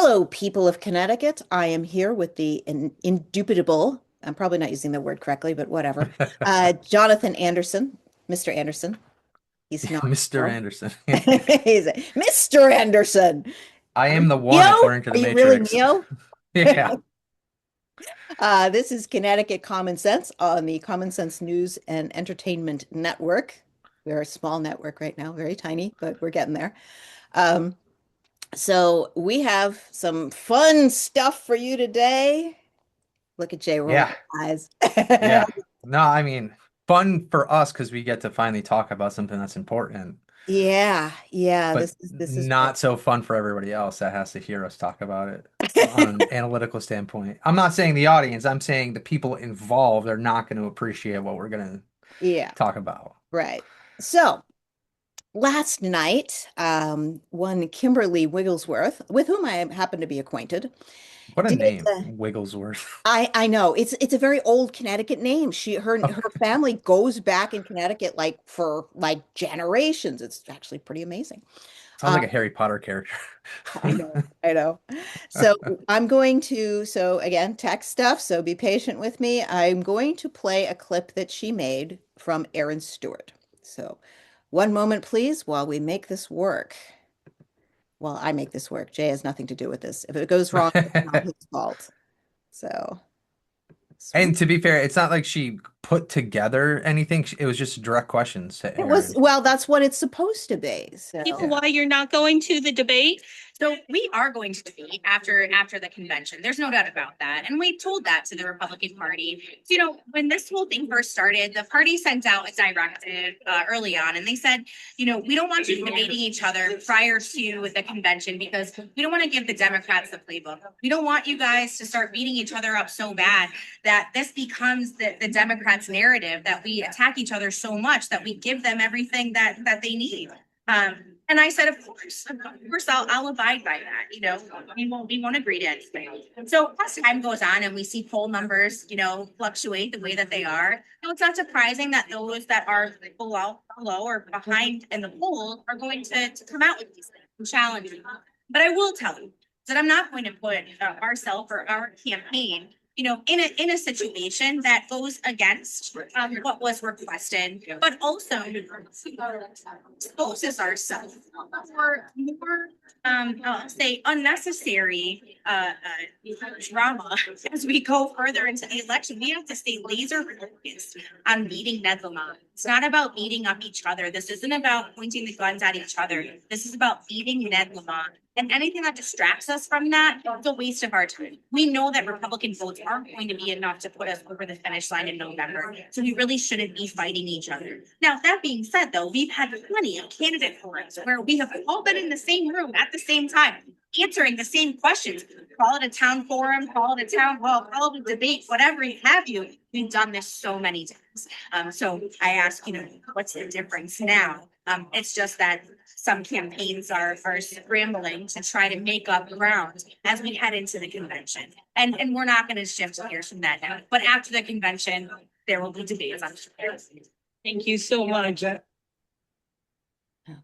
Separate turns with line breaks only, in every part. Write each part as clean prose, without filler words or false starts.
Hello, people of Connecticut. I am here with the indubitable, I'm probably not using the word correctly, but whatever. Jonathan Anderson, Mr. Anderson. He's not
Mr.
Neo.
Anderson.
He's Mr. Anderson.
I
Are
am
you
the one
Neo?
according to the
Are you really
Matrix.
Neo?
Yeah.
This is Connecticut Common Sense on the Common Sense News and Entertainment Network. We're a small network right now, very tiny, but we're getting there. Um, so we have some fun stuff for you today. Look at Jay rolling
Yeah.
his eyes.
Yeah. No, I mean, fun for us because we get to finally talk about something that's important,
Yeah, yeah,
but
this is fun.
not so fun for everybody else that has to hear us talk about it on an analytical standpoint. I'm not saying the audience, I'm saying the people involved are not going to appreciate what we're going to
Yeah,
talk about.
right. So last night, one Kimberly Wigglesworth, with whom I happen to be acquainted,
What a
did
name,
uh,
Wigglesworth.
I know it's a very old Connecticut name. Her family goes back in Connecticut like for like generations. It's actually pretty amazing.
Sounds like a Harry Potter character.
I know, I know. So so again, tech stuff, so be patient with me. I'm going to play a clip that she made from Erin Stewart. So one moment, please, while we make this work. Well, I make this work. Jay has nothing to do with this. If it goes wrong, it's not his fault. So, swoop.
And to be fair, it's not like she put together anything. It was just direct questions to
It was,
Aaron.
well, that's what it's supposed to be.
People
So,
Yeah.
why you're not going to the debate. So we are going to debate after the convention. There's no doubt about that. And we told that to the Republican Party. So, when this whole thing first started, the party sent out a directive early on, and they said, we don't want you debating each other prior to the convention because we don't want to give the Democrats the playbook. We don't want you guys to start beating each other up so bad that this becomes the Democrats' narrative, that we attack each other so much that we give them everything that they need. Um, and I said, of course, I'll abide by that. We won't agree to anything. So as time goes on and we see poll numbers, fluctuate the way that they are, it's not surprising that those that are below or behind in the poll are going to come out with these things and challenge them. But I will tell you that I'm not going to put ourselves or our campaign in a situation that goes against what was requested, but also exposes ourselves for more, I'll say, unnecessary drama as we go further into the election. We have to stay laser focused on beating Ned Lamont. It's not about beating up each other. This isn't about pointing the guns at each other. This is about beating Ned Lamont. And anything that distracts us from that is a waste of our time. We know that Republican votes aren't going to be enough to put us over the finish line in November. So we really shouldn't be fighting each other. Now, that being said, though, we've had plenty of candidate forums where we have all been in the same room at the same time, answering the same questions. Call it a town forum, call it a town hall, call it a debate, whatever have you. We've done this so many times. So I ask, what's the difference now? It's just that some campaigns are scrambling to try to make up ground as we head into the convention. And we're not going to shift gears from that now. But after the convention, there will be debates, I'm sure. Thank you so much.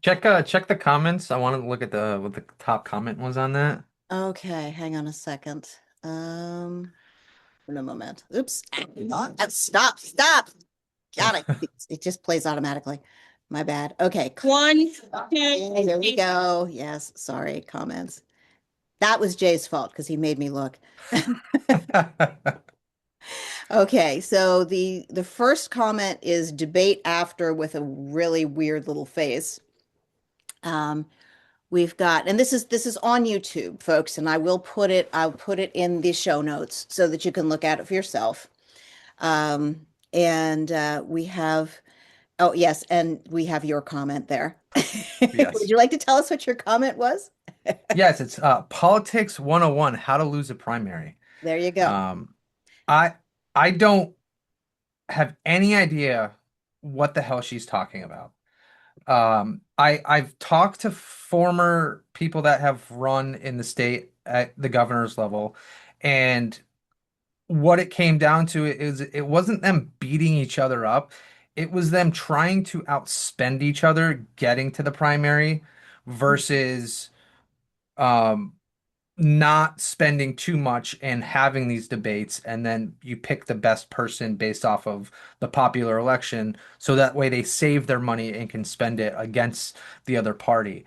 Check the comments. I wanted to look at the what the top comment was on that.
okay, hang on a second. In a moment. Oops. Stop. Got it. It just plays automatically. My bad. Okay.
One,
Okay, here we
two,
go. Yes, sorry, comments. That was Jay's fault because he made me look. Okay, so the first comment is debate after with a really weird little face. Um, we've got, and this is on YouTube, folks, and I'll put it in the show notes so that you can look at it for yourself. And we have, oh yes, and we have your comment there. Would
Yes.
you like to tell us what your comment was?
Yes, it's politics 101, how to lose a primary.
There you go.
Um I I don't have any idea what the hell she's talking about. I've talked to former people that have run in the state at the governor's level, and what it came down to is it wasn't them beating each other up. It was them trying to outspend each other getting to the primary versus um not spending too much and having these debates, and then you pick the best person based off of the popular election, so that way they save their money and can spend it against the other party.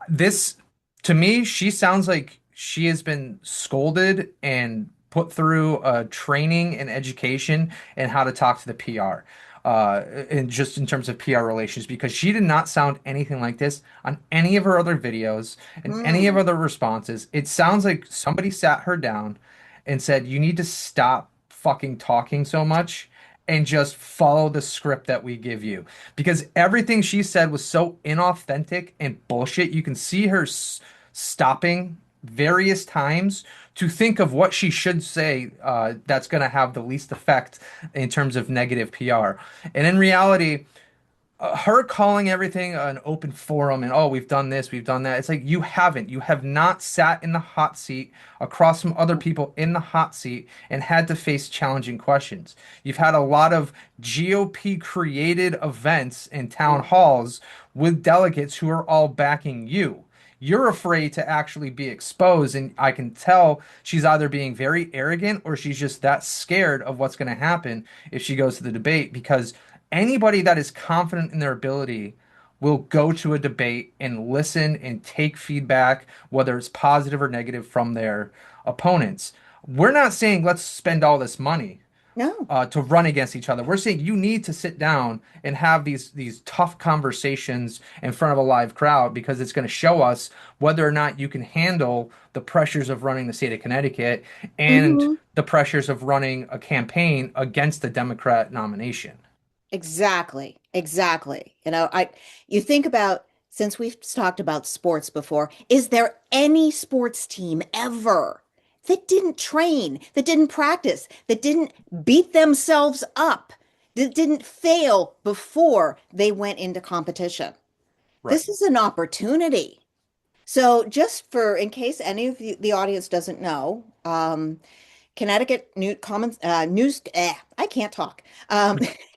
This, to me, she sounds like she has been scolded and put through training and education and how to talk to the PR, and just in terms of PR relations, because she did not sound anything like this on any of her other videos and any of
Mm.
other responses. It sounds like somebody sat her down and said, "You need to stop fucking talking so much." And just follow the script that we give you, because everything she said was so inauthentic and bullshit. You can see her stopping various times to think of what she should say, that's going to have the least effect in terms of negative PR. And in reality, her calling everything an open forum and, oh, we've done this, we've done that. It's like, you haven't. You have not sat in the hot seat across from other people in the hot seat and had to face challenging questions. You've had a lot of GOP created events and town halls with delegates who are all backing you. You're afraid to actually be exposed, and I can tell she's either being very arrogant or she's just that scared of what's going to happen if she goes to the debate, because anybody that is confident in their ability will go to a debate and listen and take feedback, whether it's positive or negative, from their opponents. We're not saying let's spend all this money
No.
to run against each other. We're saying you need to sit down and have these tough conversations in front of a live crowd, because it's going to show us whether or not you can handle the pressures of running the state of Connecticut and
Hmm.
the pressures of running a campaign against the Democrat nomination.
Exactly. Exactly. You think about, since we've talked about sports before, is there any sports team ever that didn't train, that didn't practice, that didn't beat themselves up, that didn't fail before they went into competition?
Right.
This is an opportunity. So, just for in case any of the audience doesn't know, Connecticut News, I can't talk.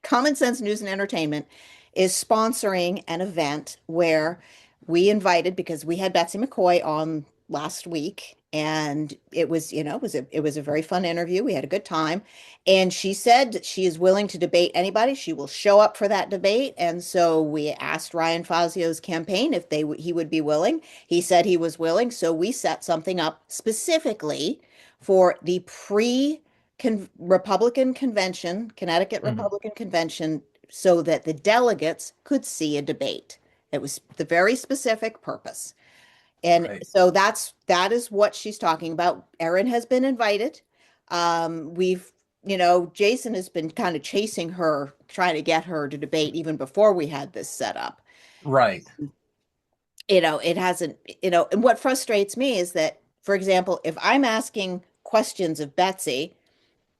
Common Sense News and Entertainment is sponsoring an event where we invited, because we had Betsy McCoy on last week, and it was, it was a very fun interview. We had a good time, and she said she is willing to debate anybody. She will show up for that debate, and so we asked Ryan Fazio's campaign if he would be willing. He said he was willing, so we set something up specifically for the Republican convention, Connecticut
Mhm.
Republican convention, so that the delegates could see a debate. It was the very specific purpose. And
Right.
so that is what she's talking about. Erin has been invited. Jason has been kind of chasing her, trying to get her to debate even before we had this set up.
Right.
It hasn't, and what frustrates me is that, for example, if I'm asking questions of Betsy,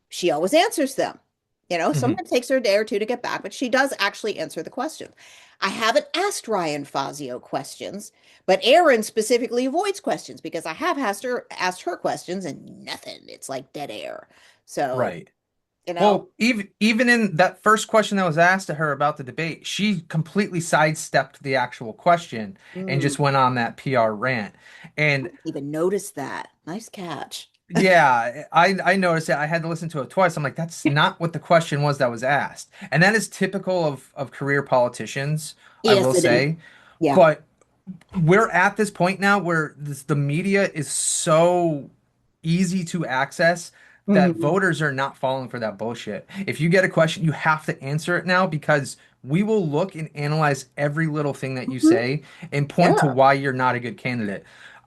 she always answers them.
Mhm.
Sometimes it takes her a day or two to get back, but she does actually answer the question. I haven't asked Ryan Fazio questions, but Erin specifically avoids questions because I have asked her questions and nothing. It's like dead air. So,
Right.
you know,
Well, even in that first question that was asked to her about the debate, she completely sidestepped the actual question and
mm,
just went on that PR rant. And
even notice that. Nice catch.
yeah, I noticed it. I had to listen to it twice. I'm like, that's not what the question was that was asked. And that is typical of career politicians, I will
Yes, it is.
say.
Yeah.
But we're at this point now where the media is so easy to access that
Mhm.
voters are not falling for that bullshit. If you get a question, you have to answer it now, because we will look and analyze every little thing that you
Mhm.
say and point to
Yeah.
why you're not a good candidate.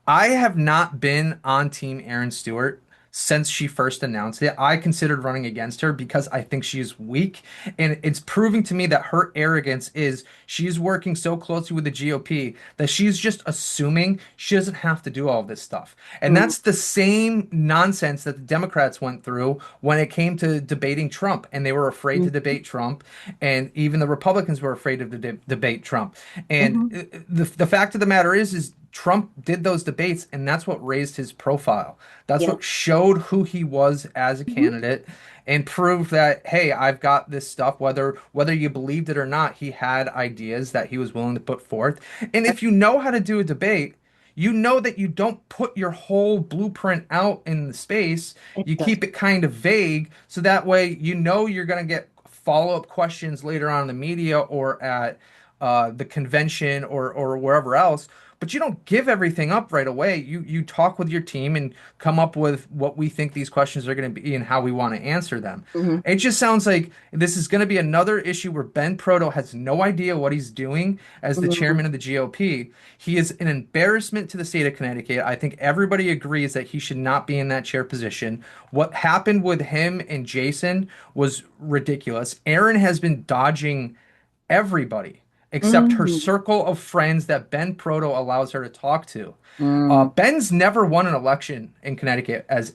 I have not been on Team Erin Stewart since she first announced it. I considered running against her because I think she is weak. And it's proving to me that her arrogance is she's working so closely with the GOP that she's just assuming she doesn't have to do all this stuff. And
Mhm.
that's the same nonsense that the Democrats went through when it came to debating Trump. And they were afraid to debate Trump. And even the Republicans were afraid to debate Trump. And
Mhm.
the fact of the matter is Trump did those debates, and that's what raised his profile. That's
Yeah.
what showed who he was as a
Mhm.
candidate and proved that, hey, I've got this stuff. Whether you believed it or not, he had ideas that he was willing to put forth. And if you know how to do a debate, you know that you don't put your whole blueprint out in the space.
It
You
does.
keep it kind of vague, so that way you know you're going to get follow-up questions later on in the media or at the convention or wherever else. But you don't give everything up right away. You talk with your team and come up with what we think these questions are going to be and how we want to answer them.
Hmm.
It just sounds like this is going to be another issue where Ben Proto has no idea what he's doing as the
Hmm.
chairman of the GOP. He is an embarrassment to the state of Connecticut. I think everybody agrees that he should not be in that chair position. What happened with him and Jason was ridiculous. Erin has been dodging everybody except her
Hmm.
circle of friends that Ben Proto allows her to talk to.
Hmm.
Ben's never won an election in Connecticut as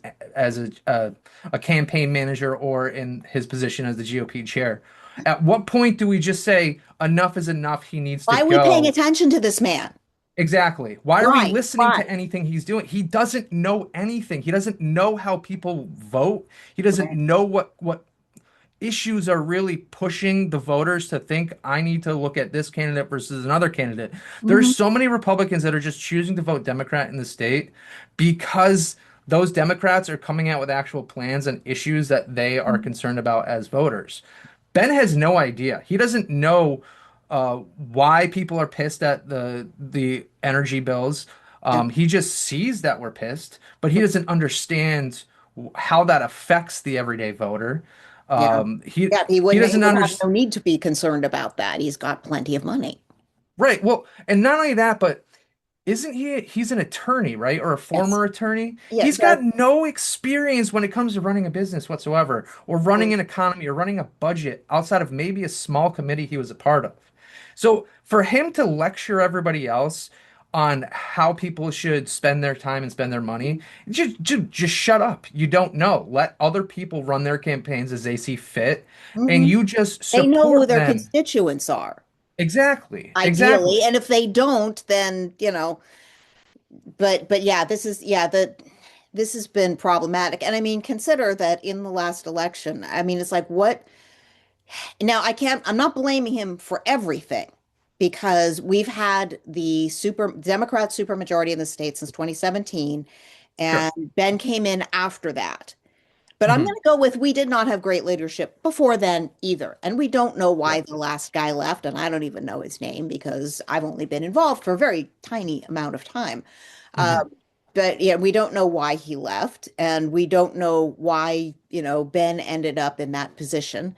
a campaign manager or in his position as the GOP chair. At what point do we just say enough is enough? He needs to
Why are we paying
go.
attention to this man?
Exactly. Why are we
Right,
listening
right,
to anything he's doing? He doesn't know anything. He doesn't know how people vote. He doesn't
right.
know what issues are really pushing the voters to think I need to look at this candidate versus another candidate. There's
Hmm.
so many Republicans that are just choosing to vote Democrat in the state because those Democrats are coming out with actual plans and issues that they are concerned about as voters. Ben has no idea. He doesn't know why people are pissed at the energy bills.
Yeah.
He just sees that we're pissed, but he doesn't understand how that affects the everyday voter.
Yeah.
Um, he
Yeah, he
he
wouldn't, he
doesn't
would have
understand.
no need to be concerned about that. He's got plenty of money.
Right. Well, and not only that, but isn't he's an attorney, right? Or a
Yes.
former attorney?
Yes.
He's got no experience when it comes to running a business whatsoever, or running an economy, or running a budget outside of maybe a small committee he was a part of. So for him to lecture everybody else on how people should spend their time and spend their money, just shut up. You don't know. Let other people run their campaigns as they see fit, and
Hmm.
you just
They know who
support
their
them.
constituents are,
Exactly.
ideally.
Exactly.
And if they don't, then, but yeah, this has been problematic. And I mean, consider that in the last election, I mean, it's like what now I'm not blaming him for everything because we've had the super Democrat supermajority in the state since 2017, and
Sure.
Ben came in after that. But I'm going
Hmm.
to go with we did not have great leadership before then either. And we don't know why
Right.
the last guy left. And I don't even know his name because I've only been involved for a very tiny amount of time.
Hmm.
But yeah, we don't know why he left. And we don't know why, Ben ended up in that position.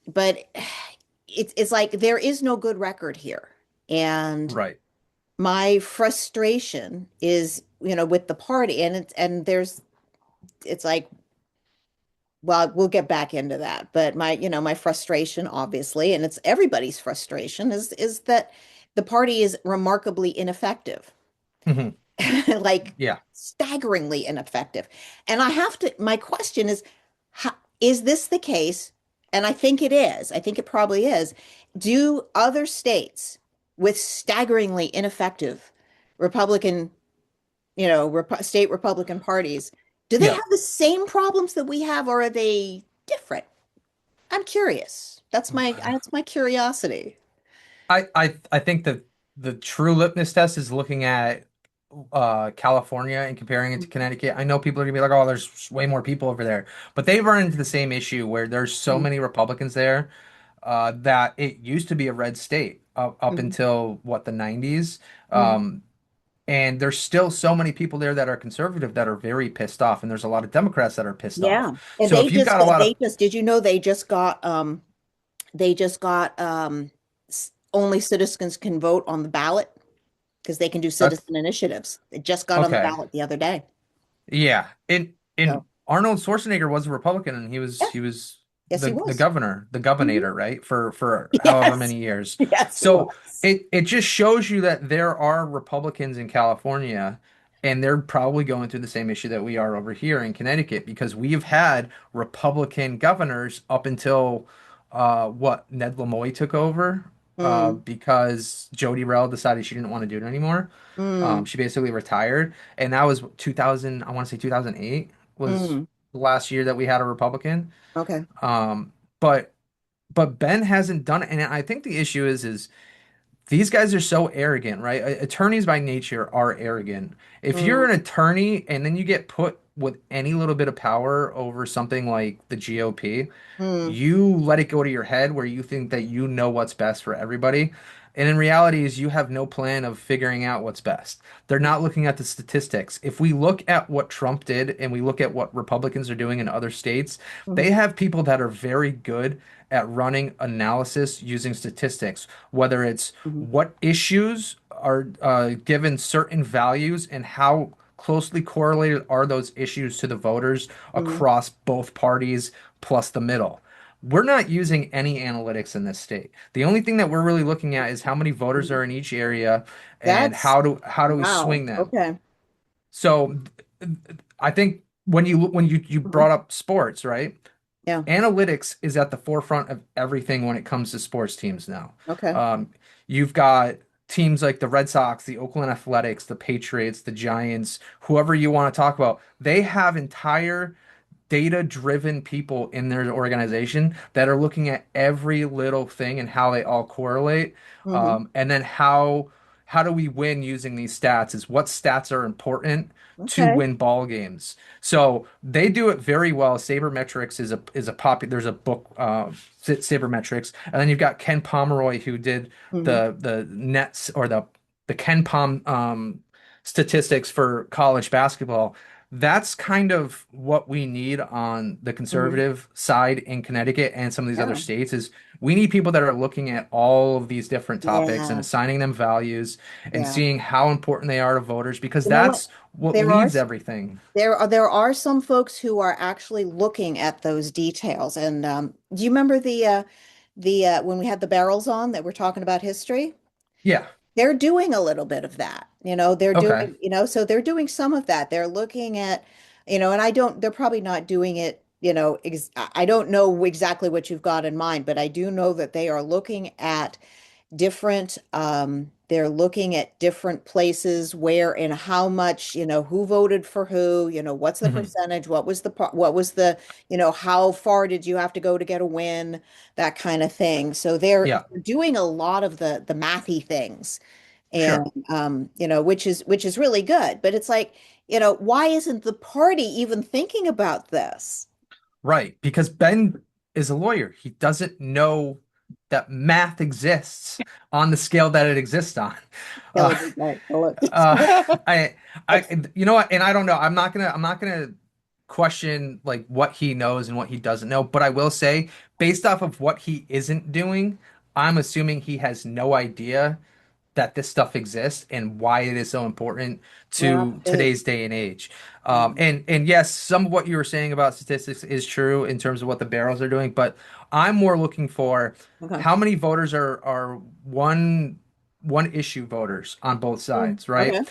But it's like there is no good record here. And
Right.
my frustration is, with the party. It's like, well, we'll get back into that. But my frustration, obviously, and it's everybody's frustration, is that the party is remarkably ineffective,
Hmm.
like
Yeah.
staggeringly ineffective. And my question is, how, is this the case? And I think it is. I think it probably is. Do other states with staggeringly ineffective Republican state Republican parties, do they
Yeah.
have the same problems that we have, or are they different? I'm curious. That's my curiosity.
I think that the true litmus test is looking at California and comparing it to Connecticut. I know people are gonna be like, "Oh, there's way more people over there," but they run into the same issue where there's so
Mm,
many Republicans there that it used to be a red state up
mhm,
until what the 90s.
mhm.
Um, and there's still so many people there that are conservative that are very pissed off, and there's a lot of Democrats that are pissed off.
Yeah. And
So if you've got a lot of
did you know they just got only citizens can vote on the ballot because they can do
that's
citizen initiatives. It just got on the
okay.
ballot the other day.
Yeah, and
So,
Arnold Schwarzenegger was a Republican, and he was
yeah,
he was
yes, he
the
was.
governor, the
Mhm.
governator, right? For however
Yes.
many years.
Yes, he
So
was.
it just shows you that there are Republicans in California, and they're probably going through the same issue that we are over here in Connecticut because we've had Republican governors up until what Ned Lamoy took over
Mm,
because Jody Rell decided she didn't want to do it anymore.
mm,
She basically retired, and that was 2000. I want to say 2008 was
mm.
the last year that we had a Republican.
Okay.
Um, but Ben hasn't done it, and I think the issue is these guys are so arrogant, right? Attorneys by nature are arrogant. If you're
Mm,
an attorney and then you get put with any little bit of power over something like the GOP,
mm,
you let it go to your head where you think that you know what's best for everybody. And in reality is you have no plan of figuring out what's best. They're not looking at the statistics. If we look at what Trump did and we look at what Republicans are doing in other states, they
mhm,
have people that are very good at running analysis using statistics, whether it's
mhm,
what issues are given certain values and how closely correlated are those issues to the voters
mhm,
across both parties plus the middle. We're not using any analytics in this state. The only thing that we're really looking at is how many voters
mhm.
are in each area and
That's
how do we
wow.
swing them.
Okay.
So I think when you
Mhm.
brought up sports, right?
Yeah.
Analytics is at the forefront of everything when it comes to sports teams now.
Okay.
Um, you've got teams like the Red Sox, the Oakland Athletics, the Patriots, the Giants, whoever you want to talk about. They have entire data-driven people in their organization that are looking at every little thing and how they all correlate.
Hmm.
And then how do we win using these stats is what stats are important to
Okay.
win ball games. So they do it very well. Sabermetrics is a popular. There's a book, Sabermetrics, and then you've got Ken Pomeroy who did
Hmm.
the nets or the Ken Pom statistics for college basketball. That's kind of what we need on the
Hmm.
conservative side in Connecticut and some of these other
Yeah.
states is we need people that are looking at all of these different topics and
Yeah.
assigning them values and
Yeah.
seeing how important they are to voters because
You know what?
that's what
There are
leads everything.
there are some folks who are actually looking at those details. And do you remember the when we had the barrels on that were talking about history?
Yeah.
They're doing a little bit of that. They're
Okay.
doing, so they're doing some of that. They're looking at, and they're probably not doing it, I don't know exactly what you've got in mind, but I do know that they are looking at they're looking at different places where and how much, who voted for who, what's the
Hmm.
percentage, what was the, how far did you have to go to get a win, that kind of thing. So they're
Yeah.
doing a lot of the mathy things, and
Sure.
which is really good. But it's like, why isn't the party even thinking about this?
Right. Because Ben is a lawyer. He doesn't know that math exists on the scale that it exists on.
Kill
Uh,
it, right, kill
Uh,
it.
you know what? And I don't know. I'm not gonna question like what he knows and what he doesn't know. But I will say, based off of what he isn't doing, I'm assuming he has no idea that this stuff exists and why it is so important
Yeah,
to
it
today's day and age.
is.
And yes, some of what you were saying about statistics is true in terms of what the barrels are doing, but I'm more looking for
Okay.
how many voters are one issue voters on both
Mm,
sides, right?
okay.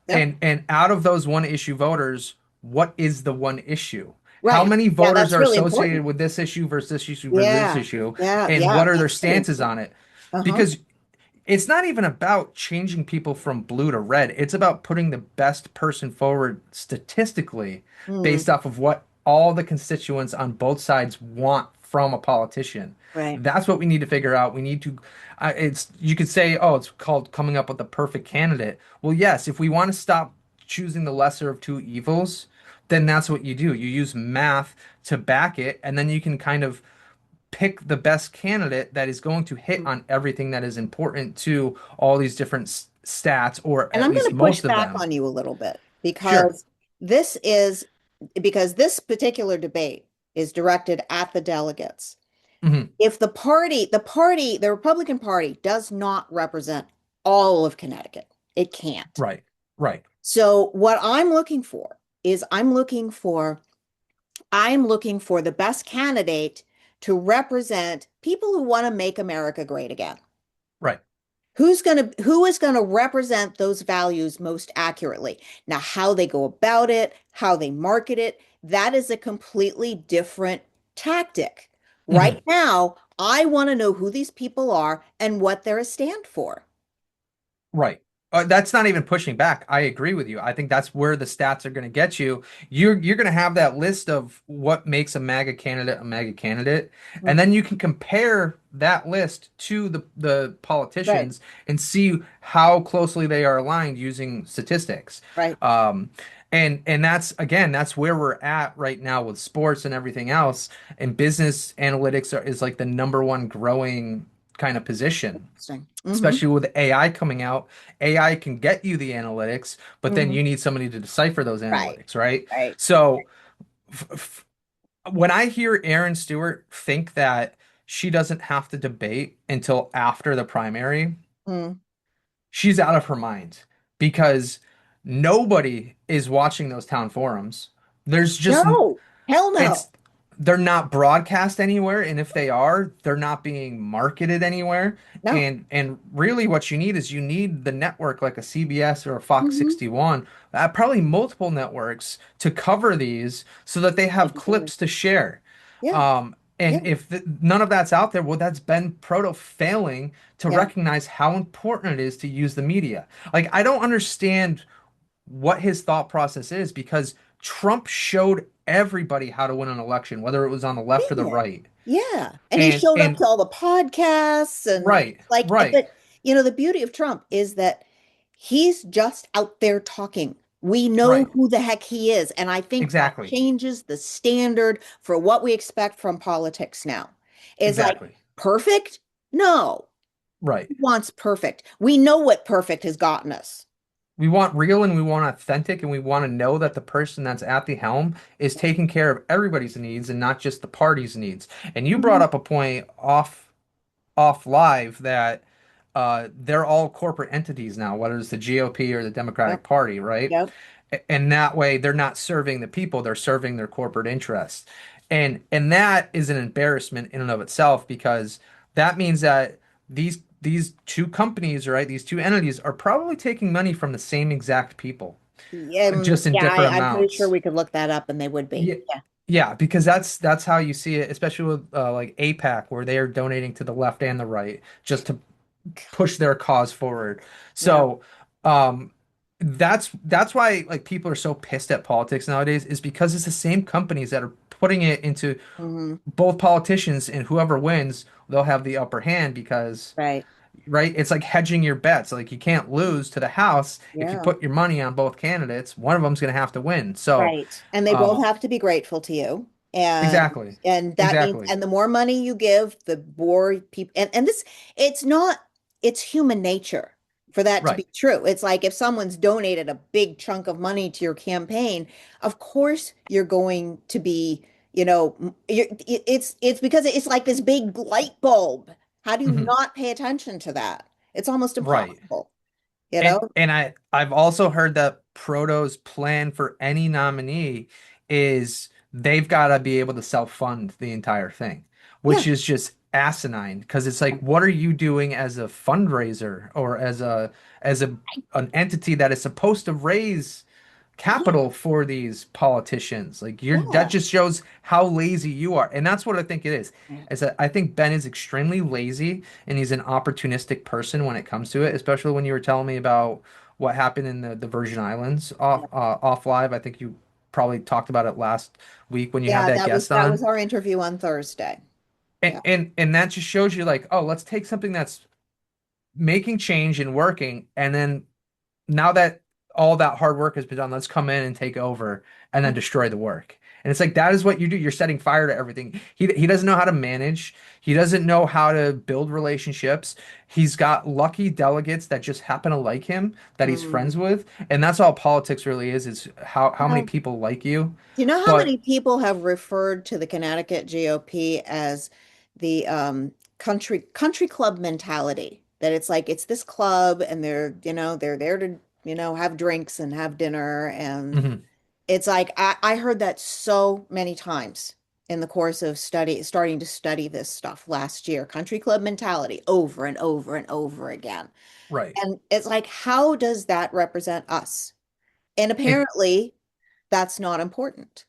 Yep.
And out of those one issue voters, what is the one issue? How
Right.
many
Yeah,
voters
that's
are
really
associated
important.
with this issue versus this issue versus this
Yeah.
issue?
Yeah.
And
Yeah.
what are their
That's really
stances
important.
on it?
Uh-huh.
Because it's not even about changing people from blue to red. It's about putting the best person forward statistically
Mm,
based off of what all the constituents on both sides want from a politician.
right.
That's what we need to figure out. We need to, it's, you could say, oh, it's called coming up with the perfect candidate. Well, yes, if we want to stop choosing the lesser of two evils, then that's what you do. You use math to back it, and then you can kind of pick the best candidate that is going to hit
Mm.
on everything that is important to all these different stats, or
And
at
I'm going
least
to push
most of
back
them.
on you a little bit
Sure.
this is because this particular debate is directed at the delegates.
Hmm.
If the Republican Party does not represent all of Connecticut, it can't.
Right. Right.
So what I'm looking for is I'm looking for the best candidate to represent people who want to make America great again.
Right.
Who is going to represent those values most accurately? Now, how they go about it, how they market it, that is a completely different tactic. Right
Hmm.
now, I want to know who these people are and what they're a stand for.
Right. That's not even pushing back. I agree with you. I think that's where the stats are going to get you. You're going to have that list of what makes a MAGA candidate, and then
Mhm.
you can compare that list to the
Right,
politicians and see how closely they are aligned using statistics.
right.
Um, and that's again, that's where we're at right now with sports and everything else. And business analytics is like the number one growing kind of position,
Interesting.
especially with AI coming out. AI can get you the analytics, but then
Hmm.
you need somebody to decipher those
Right,
analytics, right?
right.
So f f when I hear Erin Stewart think that she doesn't have to debate until after the primary,
Mm.
she's out of her mind because nobody is watching those town forums. There's just
No, hell
it's
no.
they're not broadcast anywhere, and if they are, they're not being marketed anywhere.
No.
And really what you need is you need the network like a CBS or a Fox
Hmm.
61, probably multiple networks to cover these so that they have
Absolutely.
clips to share.
Yeah,
And
yeah,
if none of that's out there, well, that's Ben Proto failing to
yeah.
recognize how important it is to use the media. Like, I don't understand what his thought process is because Trump showed everybody how to win an election, whether it was on the left or the
Did.
right.
Yeah. And he
And
showed up
and
to all the podcasts and
right,
like,
right,
but the beauty of Trump is that he's just out there talking. We know
right.
who the heck he is. And I think that
Exactly.
changes the standard for what we expect from politics now. Is like
Exactly.
perfect? No.
Right.
Who wants perfect? We know what perfect has gotten us.
We want real and we want authentic and we want to know that the person that's at the helm is taking care of everybody's needs and not just the party's needs. And you brought
Mhm.
up a point off live that they're all corporate entities now, whether it's the GOP or the Democratic
Yep.
Party, right?
Yep.
And that way they're not serving the people, they're serving their corporate interests. And that is an embarrassment in and of itself because that means that these two companies, right, these two entities are probably taking money from the same exact people, just in
Yeah,
different
I'm pretty sure
amounts.
we could look that up and they would be.
Yeah,
Yeah.
yeah, because that's how you see it, especially with like APAC, where they are donating to the left and the right just to push their cause forward.
Yeah.
So, that's why like people are so pissed at politics nowadays is because it's the same companies that are putting it into
Hmm.
both politicians and whoever wins, they'll have the upper hand because,
Right.
right, it's like hedging your bets. Like you can't lose to the House if you
Yeah.
put your money on both candidates. One of them's going to have to win. So,
Right. And they both
um,
have to be grateful to you. And
exactly,
that means
exactly,
and the more money you give, the more people and this it's not it's human nature for that to
right,
be true. It's like if someone's donated a big chunk of money to your campaign, of course you're going to be, it's because it's like this big light bulb. How do you
hmm
not pay attention to that? It's almost
right.
impossible, you know?
And I've also heard that Proto's plan for any nominee is they've got to be able to self-fund the entire thing, which
Yeah.
is just asinine because it's like, what are you doing as a fundraiser or as a an entity that is supposed to raise
Yeah.
capital for these politicians? Like that
Yeah.
just shows how lazy you are. And that's what I think it is. Is that I think Ben is extremely lazy and he's an opportunistic person when it comes to it, especially when you were telling me about what happened in the Virgin Islands off live. I think you probably talked about it last week when you had
Yeah,
that
that was
guest
that was
on.
our interview on Thursday.
And
Yeah.
and that just shows you like, oh, let's take something that's making change and working, and then now that all that hard work has been done, let's come in and take over and then destroy the work. And it's like that is what you do. You're setting fire to everything. He doesn't know how to manage. He doesn't know how to build relationships. He's got lucky delegates that just happen to like him that he's
Mm.
friends with. And that's all politics really is how many
Well,
people like you.
do you know how
But
many people have referred to the Connecticut GOP as the country club mentality? That it's like it's this club and they're there to, have drinks and have dinner and
mhm,
it's like I heard that so many times in the course of starting to study this stuff last year. Country club mentality over and over and over again.
right.
And it's like, how does that represent us? And
It
apparently that's not important.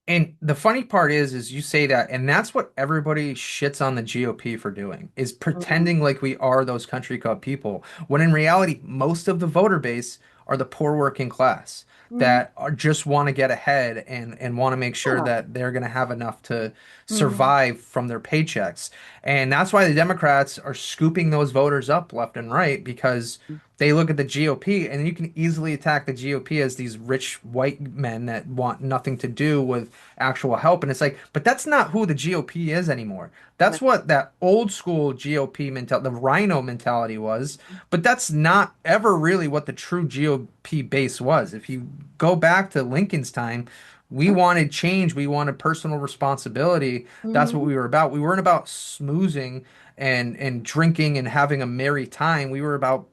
And the funny part is you say that, and that's what everybody shits on the GOP for doing, is
Mhm.
pretending like we are those country club people, when in reality, most of the voter base are the poor working class
Mhm.
that are just want to get ahead and want to make sure
Yeah.
that they're going to have enough to
Mhm.
survive from their paychecks. And that's why the Democrats are scooping those voters up left and right, because they look at the GOP, and you can easily attack the GOP as these rich white men that want nothing to do with actual help. And it's like, but that's not who the GOP is anymore.
No.
That's what that old school GOP mentality, the rhino mentality was. But that's not ever really what the true GOP base was. If you go back to Lincoln's time, we wanted change. We wanted personal responsibility. That's what
Mhm.
we were about. We weren't about smoozing and drinking and having a merry time. We were about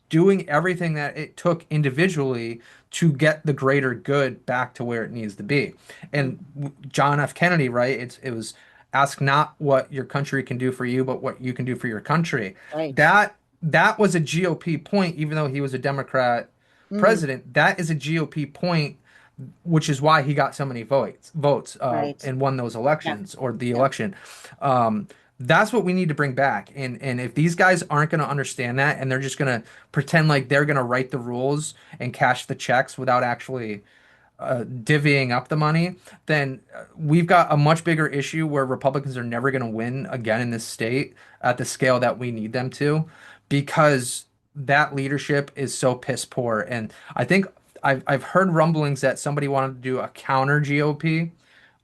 doing everything that it took individually to get the greater good back to where it needs to be.
Mhm.
And John F. Kennedy, right? It was ask not what your country can do for you, but what you can do for your country.
Right.
That was a GOP point, even though he was a Democrat
Mm.
president. That is a GOP point, which is why he got so many votes
Right.
and won those
Yeah.
elections or the
Yeah.
election. Um, that's what we need to bring back. And if these guys aren't going to understand that, and they're just going to pretend like they're going to write the rules and cash the checks without actually divvying up the money, then we've got a much bigger issue where Republicans are never going to win again in this state at the scale that we need them to, because that leadership is so piss poor. And I think I've heard rumblings that somebody wanted to do a counter GOP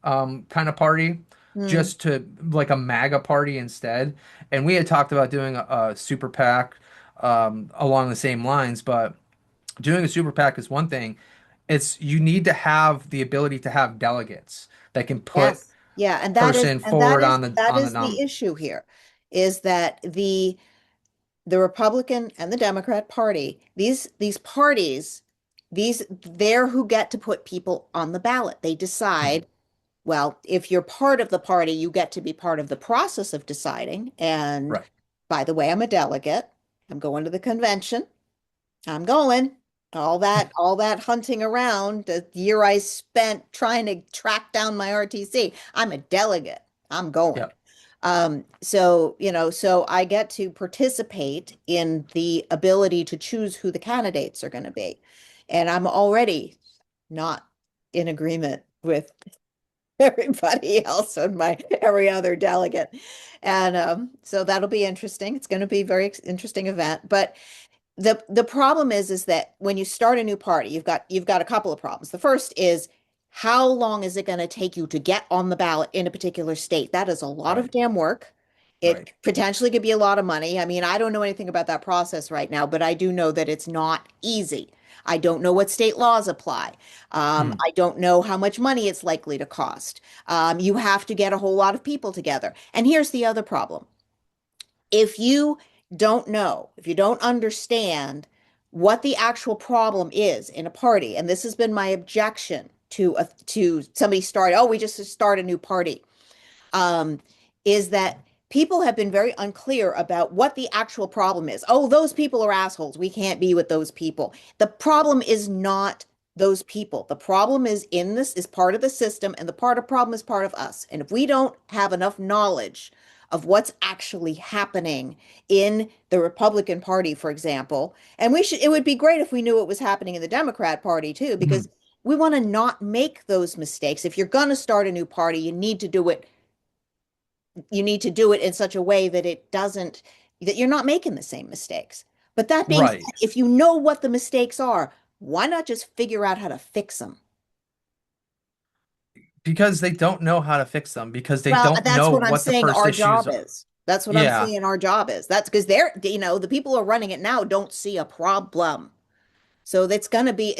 kind of party,
Mm.
just to like a MAGA party instead. And we had talked about doing a super PAC along the same lines, but doing a super PAC is one thing. It's you need to have the ability to have delegates that can put
Yes. Yeah,
a person
and that
forward
is that
on the
is the
nom.
issue here, is that the Republican and the Democrat Party, these parties, they're who get to put people on the ballot. They
Mhm.
decide, well, if you're part of the party, you get to be part of the process of deciding. And
Right.
by the way, I'm a delegate. I'm going to the convention. I'm going. All that hunting around, the year I spent trying to track down my RTC. I'm a delegate. I'm going.
Yeah.
So, so I get to participate in the ability to choose who the candidates are going to be. And I'm already not in agreement with everybody else and my every other delegate. And so that'll be interesting. It's going to be a very interesting event. But the problem is that when you start a new party, you've got a couple of problems. The first is how long is it going to take you to get on the ballot in a particular state? That is a lot of
Right.
damn work.
Right.
It potentially could be a lot of money. I mean, I don't know anything about that process right now, but I do know that it's not easy. I don't know what state laws apply.
Mm.
I don't know how much money it's likely to cost. You have to get a whole lot of people together. And here's the other problem. If you don't know, if you don't understand what the actual problem is in a party, and this has been my objection to somebody start, oh, we just start a new party, um, is that people have been very unclear about what the actual problem is. Oh, those people are assholes. We can't be with those people. The problem is not those people. The problem is part of the system, and the part of problem is part of us. And if we don't have enough knowledge of what's actually happening in the Republican Party, for example, and it would be great if we knew what was happening in the Democrat Party too, because
Mhm.
we want to not make those mistakes. If you're going to start a new party, you need to do it in such a way that it doesn't, that you're not making the same mistakes. But that being said,
Right.
if you know what the mistakes are, why not just figure out how to fix them?
Because they don't know how to fix them, because they
Well,
don't
that's
know
what I'm
what the
saying
first
our
issues
job
are.
is. That's what I'm
Yeah.
saying our job is. That's because the people who are running it now don't see a problem. So it's gonna be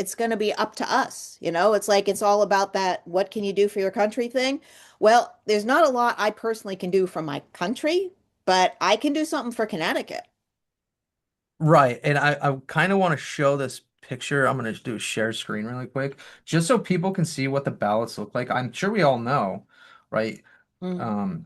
up to us. It's like it's all about that what can you do for your country thing. Well, there's not a lot I personally can do for my country, but I can do something for Connecticut.
Right. And I kind of want to show this picture. I'm going to do a share screen really quick, just so people can see what the ballots look like. I'm sure we all know, right?
Mm.
I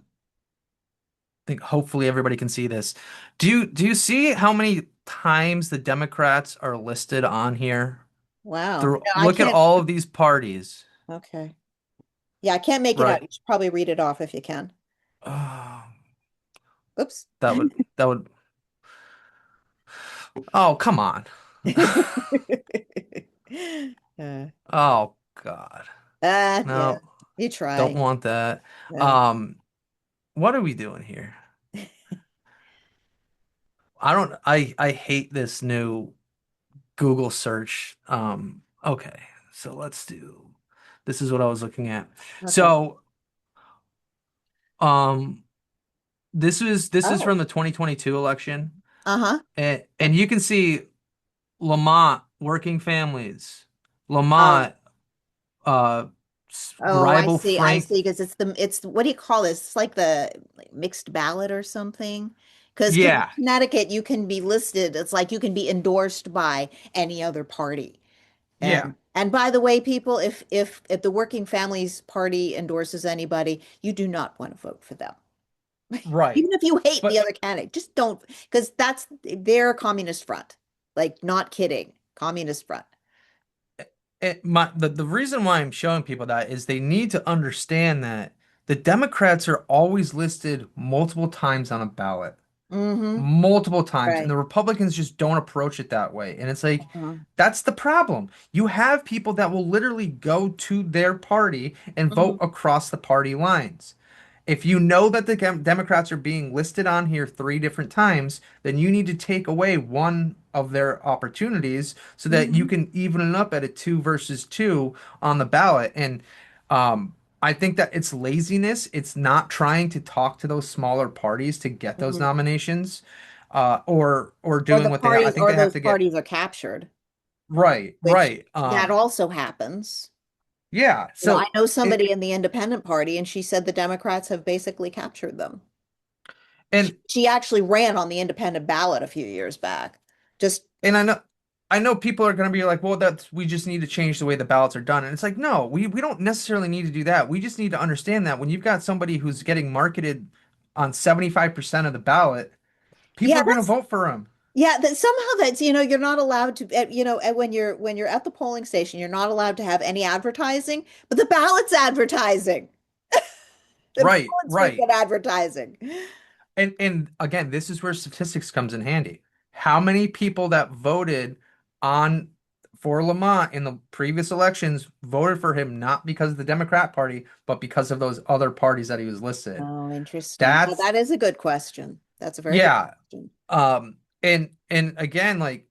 think hopefully everybody can see this. Do you see how many times the Democrats are listed on here?
Wow.
Through
No, I
look at
can't.
all of these parties.
Okay. Yeah, I can't make it out.
Right.
You should probably read it off if you can.
Oh,
Oops.
that would Oh, come on.
Uh,
Oh God.
yeah,
No,
you
don't
try.
want that.
Uh,
Um, what are we doing here? I hate this new Google search. Okay. So this is what I was looking at.
okay.
So, um this is
Oh,
from the 2022 election.
uh-huh.
And you can see Lamont working families.
Oh,
Lamont uh
oh, I
rival
see. I
Frank.
see. Because it's what do you call this? It's like the like, mixed ballot or something. Because in
Yeah.
Connecticut, you can be listed. It's like you can be endorsed by any other party.
Yeah.
And by the way, people, if the Working Families Party endorses anybody, you do not want to vote for them.
Right.
Even if you hate the
But
other candidate, just don't, because that's their communist front. Like, not kidding, communist front.
the reason why I'm showing people that is they need to understand that the Democrats are always listed multiple times on a ballot.
Mm-hmm.
Multiple times, and
Right.
the Republicans just don't approach it that way. And it's like,
Uh-huh.
that's the problem. You have people that will literally go to their party and vote
Mhm.
across the party lines. If you know that the Democrats are being listed on here three different times, then you need to take away one of their opportunities so that you
Mhm.
can even it up at a two versus two on the ballot. And I think that it's laziness. It's not trying to talk to those smaller parties to get those
Mhm.
nominations, or
Or
doing
the
what they have. I
parties,
think
or
they have
those
to get
parties are captured,
right,
which
right.
that also happens.
Yeah.
I
So
know
it
somebody in the Independent Party, and she said the Democrats have basically captured them.
and
She actually ran on the independent ballot a few years back. Just,
And I know people are going to be like, well, that's we just need to change the way the ballots are done. And it's like, no, we don't necessarily need to do that. We just need to understand that when you've got somebody who's getting marketed on 75% of the ballot, people
yeah,
are going to vote for him.
yeah, that somehow that's, you're not allowed to, when you're at the polling station, you're not allowed to have any advertising, but the ballot's advertising. The
Right,
ballots will
right.
get advertising.
And again, this is where statistics comes in handy. How many people that voted on for Lamont in the previous elections voted for him not because of the Democrat Party, but because of those other parties that he was listed?
Oh, interesting. Well,
That's
that is a good question. That's a very good
yeah.
question.
And again, like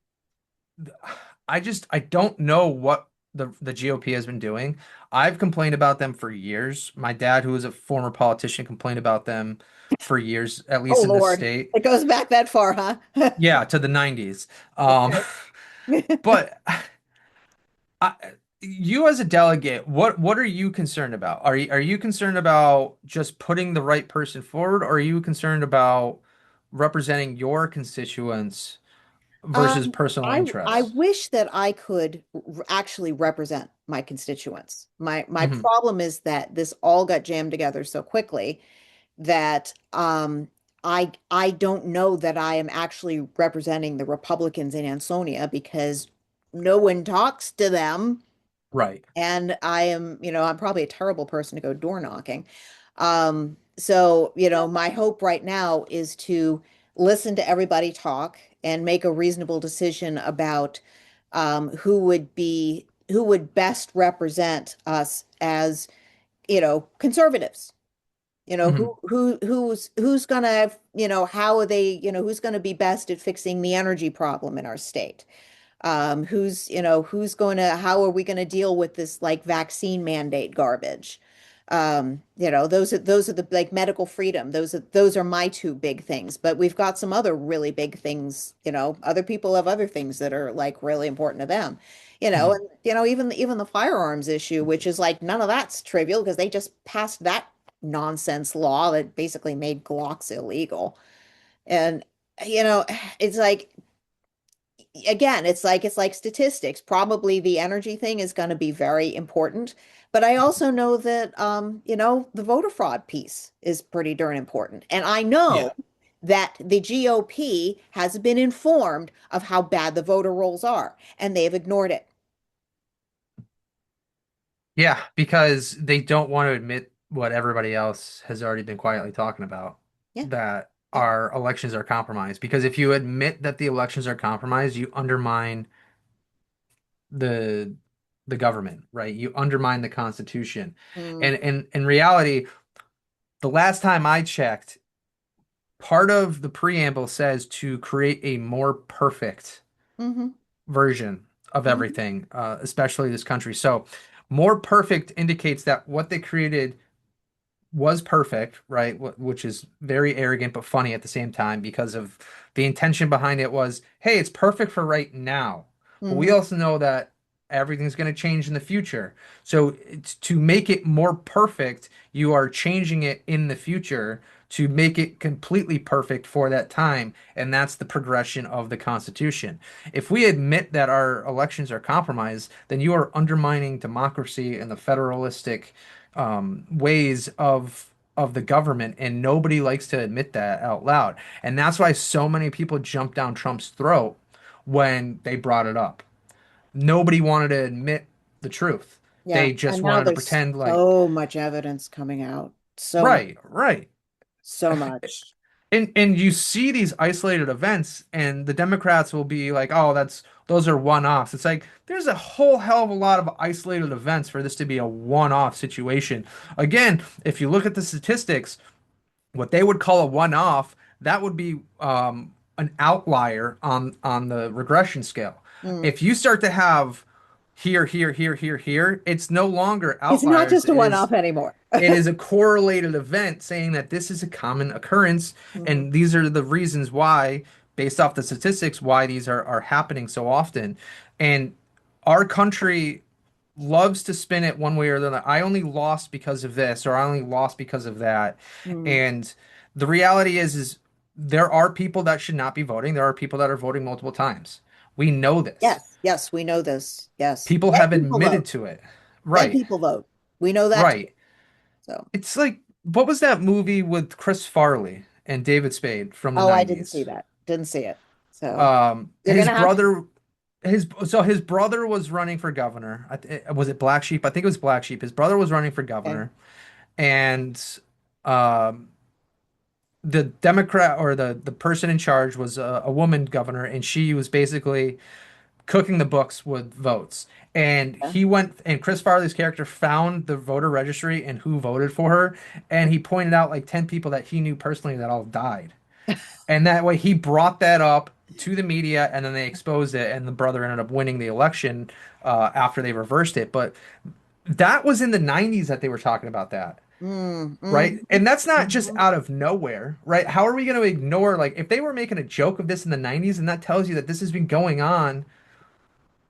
I don't know what the GOP has been doing. I've complained about them for years. My dad, who is a former politician, complained about them for years, at
Oh,
least in this
Lord.
state.
It goes back that far, huh?
Yeah, to the 90s. Um,
Okay.
but I, you as a delegate, what are you concerned about? Are you concerned about just putting the right person forward, or are you concerned about representing your constituents versus personal
I
interests?
wish that I could actually represent my constituents. My
Hmm.
problem is that this all got jammed together so quickly that I don't know that I am actually representing the Republicans in Ansonia because no one talks to them.
Right.
And I am, I'm probably a terrible person to go door knocking. So, my hope right now is to listen to everybody talk and make a reasonable decision about who would best represent us as, conservatives.
Hmm.
Who's gonna, how are they, who's gonna be best at fixing the energy problem in our state? Who's going to, how are we going to deal with this like vaccine mandate garbage? Those are the like medical freedom. Those are my two big things. But we've got some other really big things. Other people have other things that are like really important to them.
Hmm.
And even the firearms issue, which is like none of that's trivial because they just passed that nonsense law that basically made Glocks illegal. And you know, it's like again, it's like statistics. Probably the energy thing is going to be very important, but I also know that the voter fraud piece is pretty darn important. And I know
Yeah.
that the GOP has been informed of how bad the voter rolls are, and they've ignored it.
Yeah, because they don't want to admit what everybody else has already been quietly talking about,
Yeah.
that
Yeah.
our elections are compromised. Because if you admit that the elections are compromised, you undermine the the government, right? You undermine the Constitution.
Mm,
And in reality, the last time I checked, part of the preamble says to create a more perfect
hmm
version of
hmm
everything, especially this country. So, more perfect indicates that what they created was perfect, right? Which is very arrogant but funny at the same time because of the intention behind it was, hey, it's perfect for right now. But we
hmm
also know that everything's going to change in the future. So to make it more perfect, you are changing it in the future to make it completely perfect for that time. And that's the progression of the Constitution. If we admit that our elections are compromised, then you are undermining democracy and the federalistic ways of the government, and nobody likes to admit that out loud. And that's why so many people jumped down Trump's throat when they brought it up. Nobody wanted to admit the truth.
Yeah.
They just
And now
wanted to
there's
pretend like,
so much evidence coming out. So much,
right, right.
so much.
And you see these isolated events, and the Democrats will be like, "Oh, that's those are one-offs." It's like there's a whole hell of a lot of isolated events for this to be a one-off situation. Again, if you look at the statistics, what they would call a one-off, that would be an outlier on the regression scale.
Mm.
If you start to have here, here, here, here, here, it's no longer
It's not
outliers.
just a one-off anymore.
It is a correlated event saying that this is a common occurrence,
Mhm.
and these are the reasons why, based off the statistics, why these are happening so often. And our country loves to spin it one way or the other. I only lost because of this, or I only lost because of that.
Mm.
And the reality is there are people that should not be voting. There are people that are voting multiple times. We know this.
Yes, yes, we know this. Yes.
People
Dead
have
people
admitted
vote.
to it.
Dead
Right,
people vote. We know that too.
right.
So,
It's like, what was that movie with Chris Farley and David Spade from the
oh, I didn't see
90s?
that. Didn't see it. So, you're
His
gonna have to.
brother, his brother was running for governor. Was it Black Sheep? I think it was Black Sheep. His brother was running for
Okay.
governor, and um, the Democrat or the person in charge was a woman governor, and she was basically cooking the books with votes. And
Yeah.
he went, and Chris Farley's character found the voter registry and who voted for her, and he pointed out like 10 people that he knew personally that all died. And that way he brought that up to the media, and then they exposed it, and the brother ended up winning the election after they reversed it. But that was in the 90s that they were talking about that.
Mm,
Right. And that's not just
mhm.
out of nowhere, right? How are we going to ignore, like, if they were making a joke of this in the 90s, and that tells you that this has been going on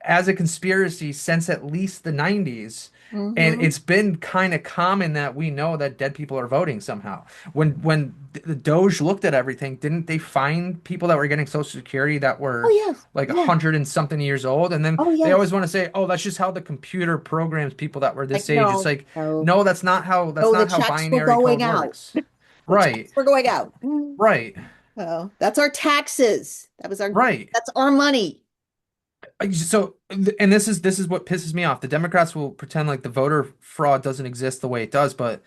as a conspiracy since at least the 90s. And
Mhm.
it's been kind of common that we know that dead people are voting somehow. When the Doge looked at everything, didn't they find people that were getting Social Security that
Oh,
were
yes.
like a
Yes.
hundred and something years old? And then
Oh,
they always
yes.
want to say, "Oh, that's just how the computer programs people that were
Like,
this age." It's
no,
like,
no,
no, that's
no, the
not how
checks were
binary
going
code
out.
works.
The
Right,
checks were going out. Mm.
right,
Oh, that's our taxes.
right.
That's our money.
So, and this is what pisses me off. The Democrats will pretend like the voter fraud doesn't exist the way it does, but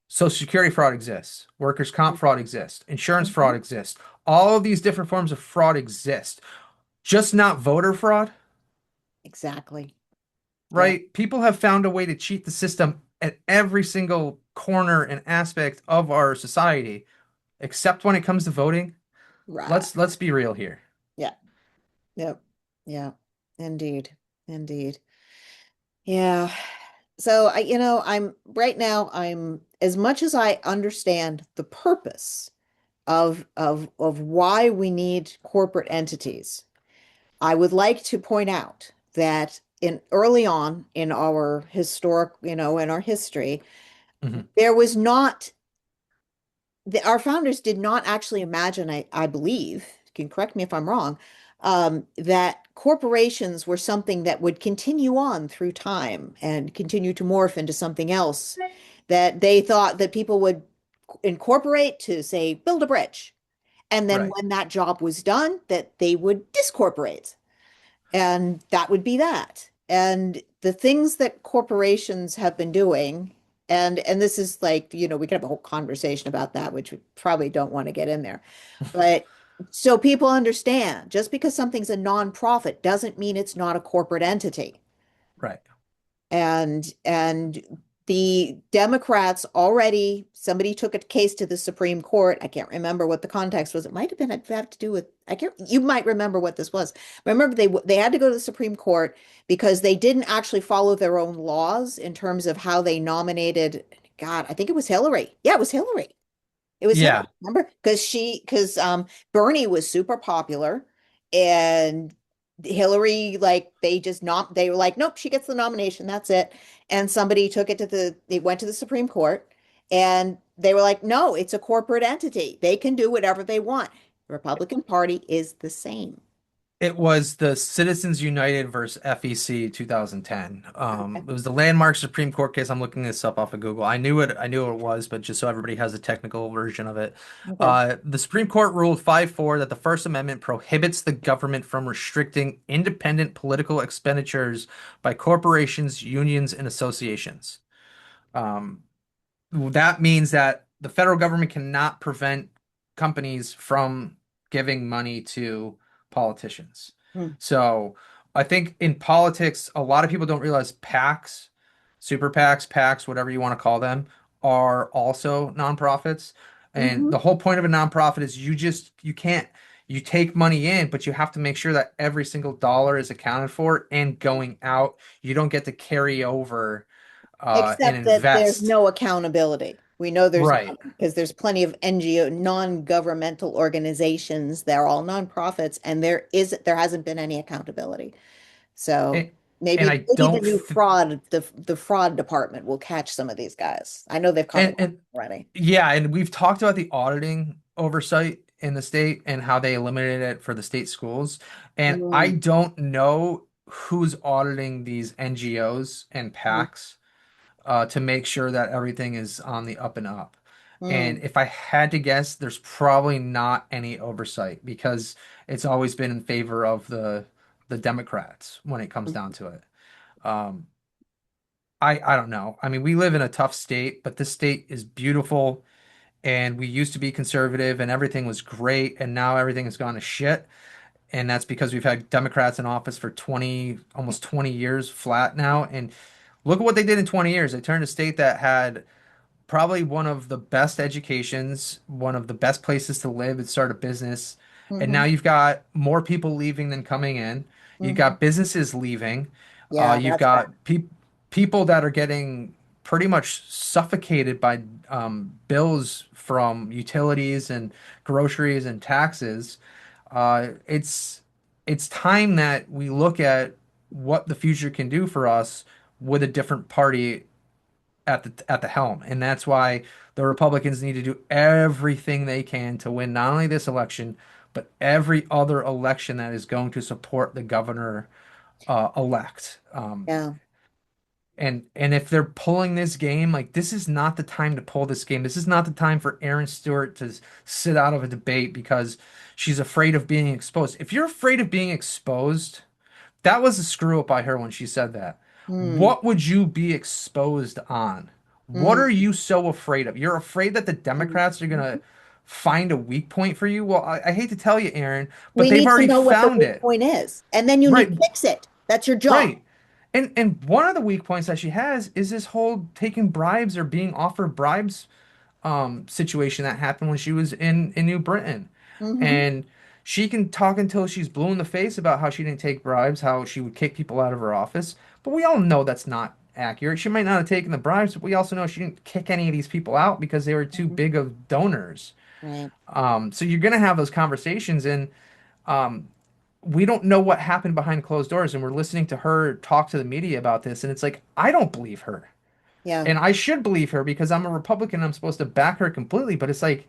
Social Security fraud exists, workers' comp fraud exists, insurance fraud
Mhm.
exists. All of these different forms of fraud exist, just not voter fraud,
Exactly. Yeah.
right? People have found a way to cheat the system at every single corner and aspect of our society, except when it comes to voting.
Right.
Let's be real here.
Yeah. Yep. Yeah. Indeed. Indeed. Yeah. So I'm right now, I'm as much as I understand the purpose of why we need corporate entities, I would like to point out that in early on in our in our history,
Mhm.
there was not our founders did not actually imagine, I believe, you can correct me if I'm wrong, that corporations were something that would continue on through time and continue to morph into something else. That they thought that people would incorporate to, say, build a bridge. And then
Right.
when that job was done, that they would discorporate. And that would be that. And the things that corporations have been doing, and this is like, we could have a whole conversation about that, which we probably don't want to get in there. But so people understand, just because something's a nonprofit doesn't mean it's not a corporate entity.
Right.
And the Democrats already, somebody took a case to the Supreme Court. I can't remember what the context was. It might have been have to do with, I can't, you might remember what this was. Remember, they had to go to the Supreme Court because they didn't actually follow their own laws in terms of how they nominated, God, I think it was Hillary. Yeah, it was Hillary. It was Hillary,
Yeah.
remember? Because Bernie was super popular, and Hillary, like, they were like, nope, she gets the nomination, that's it. And somebody took it to they went to the Supreme Court, and they were like, no, it's a corporate entity. They can do whatever they want. The Republican Party is the same.
It was the Citizens United versus FEC 2010.
Okay.
It was the landmark Supreme Court case. I'm looking this up off of Google. I knew what it was, but just so everybody has a technical version of it.
Okay.
The Supreme Court ruled 5-4 that the First Amendment prohibits the government from restricting independent political expenditures by corporations, unions, and associations. Um, that means that the federal government cannot prevent companies from giving money to politicians.
Hmm.
So I think in politics, a lot of people don't realize PACs, super PACs, whatever you want to call them, are also nonprofits. And
Hmm.
the whole point of a nonprofit is you can't, you take money in, but you have to make sure that every single dollar is accounted for and going out. You don't get to carry over and
Except that there's
invest.
no accountability. We know there's
Right.
not, because there's plenty of NGO, non-governmental organizations. They're all nonprofits, and there hasn't been any accountability. So
And, and
maybe
I
maybe the
don't
new
th
the fraud department will catch some of these guys. I know they've caught a lot
and
already.
yeah, and we've talked about the auditing oversight in the state and how they eliminated it for the state schools. And I
Mm,
don't know who's auditing these NGOs and
mm,
PACs to make sure that everything is on the up and up. And
mm,
if I had to guess, there's probably not any oversight because it's always been in favor of the Democrats when it comes down
mm,
to it. Um, I don't know. I mean, we live in a tough state, but this state is beautiful and we used to be conservative and everything was great and now everything has gone to shit. And that's because we've had Democrats in office for 20, almost 20 years flat now. And look at what they did in 20 years. They turned a state that had probably one of the best educations, one of the best places to live and start a business. And now
mhm,
you've got more people leaving than coming in. You've
mhm.
got businesses leaving.
Yeah,
You've
that's bad.
got people that are getting pretty much suffocated by bills from utilities and groceries and taxes. It's time that we look at what the future can do for us with a different party at the helm. And that's why the Republicans need to do everything they can to win not only this election, but every other election that is going to support the governor elect.
Yeah.
And if they're pulling this game, like this is not the time to pull this game. This is not the time for Erin Stewart to sit out of a debate because she's afraid of being exposed. If you're afraid of being exposed, that was a screw up by her when she said that.
Mm,
What would you be exposed on? What are
mm,
you so afraid of? You're afraid that the
mm,
Democrats are
mhm.
gonna find a weak point for you? Well, I hate to tell you, Aaron, but
We
they've
need to
already
know what the
found
weak
it.
point is, and then you need
Right,
to fix it. That's your job.
right. And one of the weak points that she has is this whole taking bribes or being offered bribes situation that happened when she was in New Britain.
Hmm.
And she can talk until she's blue in the face about how she didn't take bribes, how she would kick people out of her office. But we all know that's not accurate. She might not have taken the bribes, but we also know she didn't kick any of these people out because they were too
Hmm.
big of donors.
Right.
So you're gonna have those conversations, and um, we don't know what happened behind closed doors. And we're listening to her talk to the media about this, and it's like I don't believe her.
Yeah.
And I should believe her because I'm a Republican. I'm supposed to back her completely. But it's like,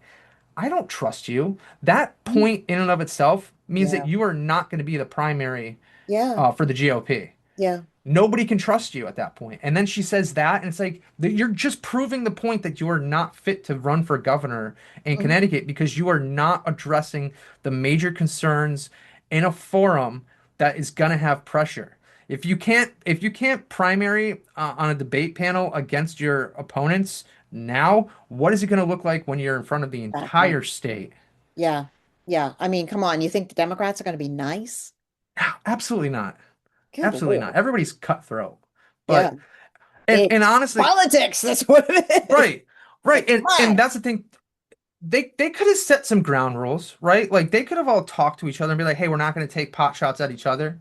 I don't trust you. That
Mhm.
point in and of itself means that
Yeah.
you are not going to be the primary
Yeah.
for the GOP.
Yeah.
Nobody can trust you at that point. And then she says that, and it's like you're just proving the point that you are not fit to run for governor in
Mhm.
Connecticut because you are not addressing the major concerns in a forum that is going to have pressure. if you can't primary on a debate panel against your opponents now, what is it going to look like when you're in front of the
Exactly.
entire state?
Yeah. Yeah. I mean, come on. You think the Democrats are going to be nice?
Absolutely not.
Good
Absolutely not.
Lord.
Everybody's cutthroat.
Yeah.
But and
It's
honestly,
politics. That's what it is.
right, right,
Like, come
and
on.
that's the thing. They could have set some ground rules, right? Like they could have all talked to each other and be like, "Hey, we're not going to take pot shots at each other,"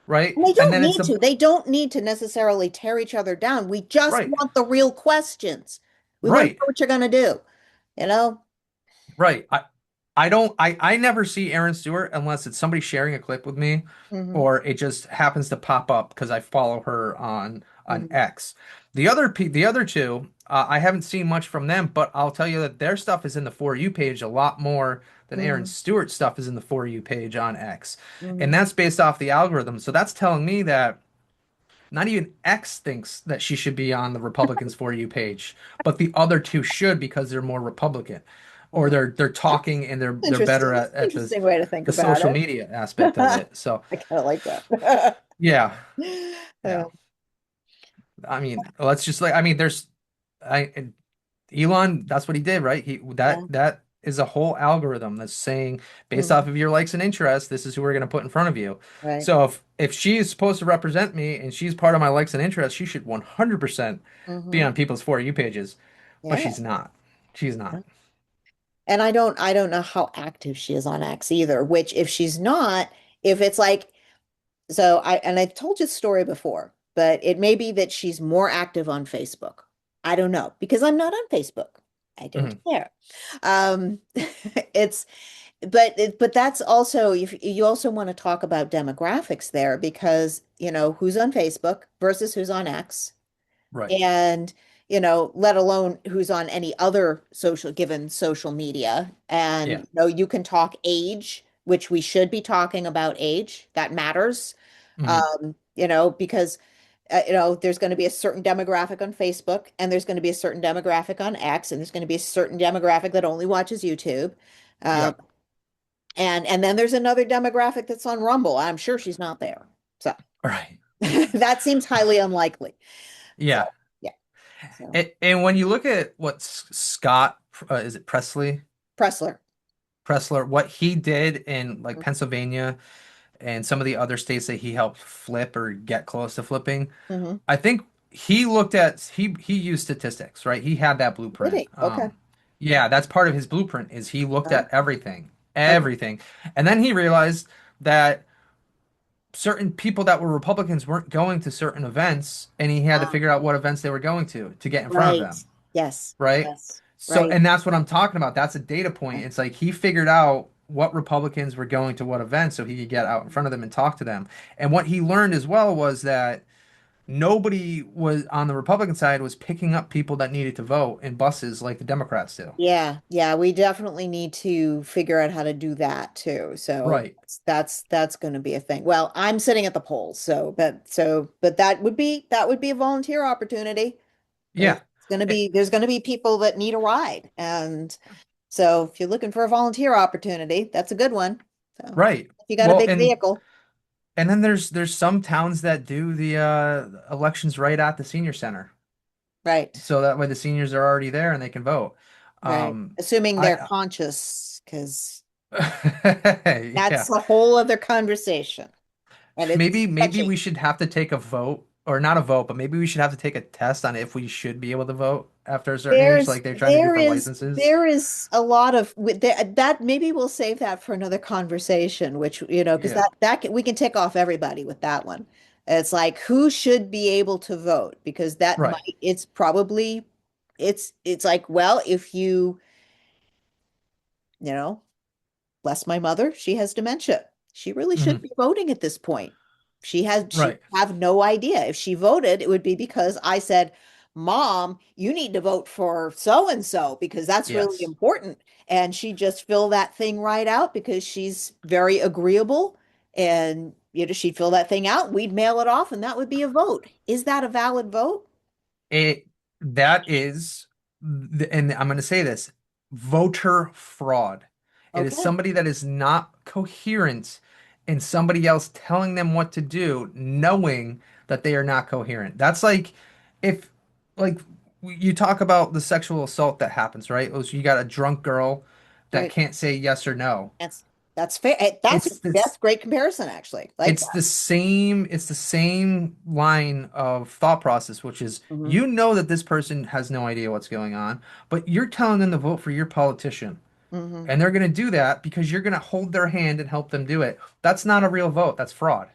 right?
And they
And
don't
then it's
need
the
to. They don't need to necessarily tear each other down. We just
right,
want the real questions. We want to
right.
know what you're going to do, you know?
Right. I don't I never see Erin Stewart unless it's somebody sharing a clip with me
Hmm.
or it just happens to pop up because I follow her on
Hmm.
X. The other two, I haven't seen much from them, but I'll tell you that their stuff is in the For You page a lot more than Erin
Hmm.
Stewart stuff is in the For You page on X. And
Hmm.
that's based off the algorithm. So that's telling me that not even X thinks that she should be on the Republicans For You page, but the other two should because they're more Republican, or
Wow.
they're
That's
talking and they're
interesting.
better
That's an
at
interesting way to think
the
about
social
it.
media aspect of
I
it. So
kind of like that.
yeah,
Uh,
yeah. I mean, let's just like I mean, there's I Elon, that's what he did, right? He
yeah.
that is a whole algorithm that's saying based off
Hmm.
of your likes and interests, this is who we're going to put in front of you.
Right.
So if she is supposed to represent me and she's part of my likes and interests, she should 100% be
Hmm.
on people's For You pages, but
Yeah.
she's not. She's not.
And I don't know how active she is on X either, which if she's not, if it's like, so I've told you the story before, but it may be that she's more active on Facebook. I don't know because I'm not on Facebook. I don't
Mhm.
care. It's, but that's also, if you also want to talk about demographics there because, who's on Facebook versus who's on X
Right.
and let alone who's on any other given social media. And
Yeah.
you can talk age, which we should be talking about age. That matters.
Hmm.
Because there's going to be a certain demographic on Facebook, and there's going to be a certain demographic on X, and there's going to be a certain demographic that only watches YouTube. Um,
Yeah.
and then there's another demographic that's on Rumble. I'm sure she's not there. So
Right.
that seems highly unlikely. So
Yeah.
yeah. So
And when you look at what Scott, is it
Pressler.
Pressler, what he did in like Pennsylvania and some of the other states that he helped flip or get close to flipping,
Hmm.
I think he used statistics, right? He had that
Did
blueprint.
he? Okay.
Yeah, that's part of his blueprint is he looked
Uh,
at everything,
okay.
everything. And then he realized that certain people that were Republicans weren't going to certain events, and he had to
Ah,
figure out what events they were going to get in front of
right.
them,
Yes.
right?
Yes.
So,
Right.
and that's what I'm talking about. That's a data point. It's like he figured out what Republicans were going to what events so he could get out in front of them and talk to them. And what he learned as well was that nobody was on the Republican side was picking up people that needed to vote in buses like the Democrats do.
Yeah. Yeah. We definitely need to figure out how to do that too. So
Right.
that's going to be a thing. Well, I'm sitting at the polls, but that would be a volunteer opportunity.
Yeah. Eh,
There's going to be people that need a ride. And so if you're looking for a volunteer opportunity, that's a good one. So
right.
if you got a
Well,
big vehicle,
and then there's some towns that do the elections right at the senior center.
right.
So that way the seniors are already there and they can vote.
Right.
Um
Assuming they're
I
conscious, because
yeah.
that's a whole other conversation. And it's
Maybe we
touchy.
should have to take a vote or not a vote, but maybe we should have to take a test on if we should be able to vote after a certain age
There's
like they're trying to do
there
for
is
licenses.
there is a lot of that maybe we'll save that for another conversation, which because
Yeah.
we can tick off everybody with that one. It's like who should be able to vote because that
Right.
might it's probably it's like well if you bless my mother, she has dementia. She really shouldn't
Hmm.
be voting at this point. She
Right.
would have no idea. If she voted, it would be because I said, Mom, you need to vote for so and so because that's really
Yes.
important. And she just fill that thing right out because she's very agreeable. And she'd fill that thing out, we'd mail it off, and that would be a vote. Is that a valid vote?
It that is, and I'm going to say this, voter fraud. It is
Okay.
somebody that is not coherent and somebody else telling them what to do, knowing that they are not coherent. That's like if like you talk about the sexual assault that happens, right? So you got a drunk girl that
Right.
can't say yes or no.
That's that's fair. That's
It's this
that's great comparison, actually. Like that.
it's the same line of thought process, which is
Hmm.
you know that this person has no idea what's going on, but you're telling them to vote for your politician.
Hmm.
And they're going to do that because you're going to hold their hand and help them do it. That's not a real vote. That's fraud.